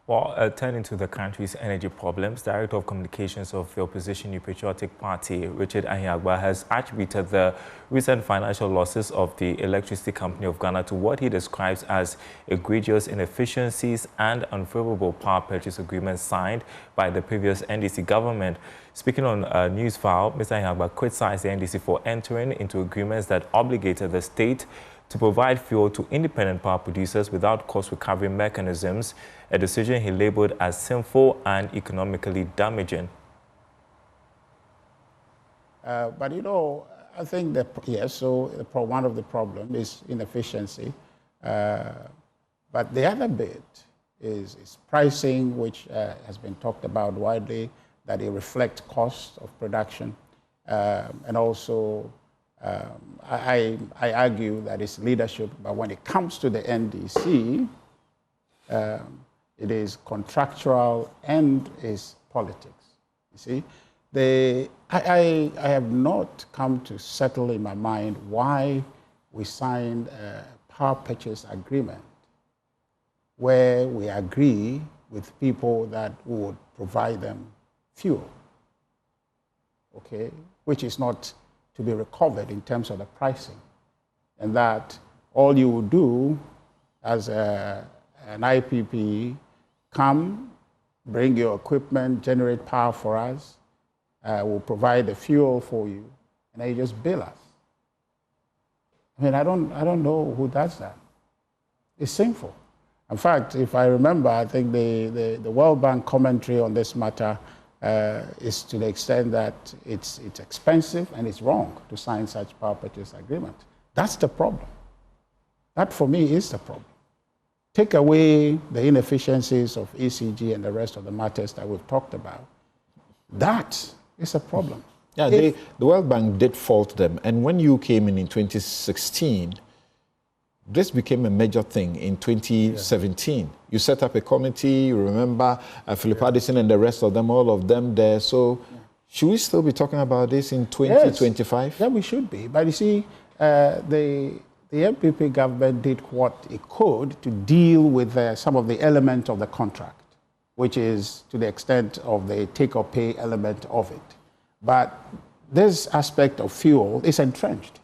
Well, turning to the country's energy problems, Director of Communications of the opposition New Patriotic Party, Richard Ahiagba, has attributed the recent financial losses of the Electricity Company of Ghana to what he describes as egregious inefficiencies and unfavorable power purchase agreements signed by the previous NDC government. Speaking on Newsfile, Mr. Ahiagba criticized the NDC for entering into agreements that obligated the state to provide fuel to independent power producers without cost recovery mechanisms, a decision he labeled as sinful and economically damaging. But you know, I think that, yes, so one of the problems is inefficiency. But the other bit is pricing, which has been talked about widely, that it reflects cost of production. And also, I argue that it's leadership, but when it comes to the NDC, it is contractual and is politics. You see, I have not come to settle in my mind why we signed a power purchase agreement where we agree with people that would provide them fuel, okay, which is not to be recovered in terms of the pricing, and that all you would do as an IPP, come, bring your equipment, generate power for us, we'll provide the fuel for you, and then you just bill us. I mean, I don't know who does that. It's sinful. In fact, if I remember, I think the World Bank commentary on this matter is to the extent that it's expensive and it's wrong to sign such power purchase agreement. That's the problem. That, for me, is the problem. Take away the inefficiencies of ECG and the rest of the matters that we've talked about. That is a problem. Yeah, the World Bank did fault them. And when you came in 2016, this became a major thing in 2017. Yeah. You set up a committee, you remember Philip Addison and the rest of them, all of them there. So should we still be talking about this in 2025? Yes. Yeah, we should be. But you see, the NPP government did what it could to deal with some of the elements of the contract, which is to the extent of the take or pay element of it. But this aspect of fuel is entrenched.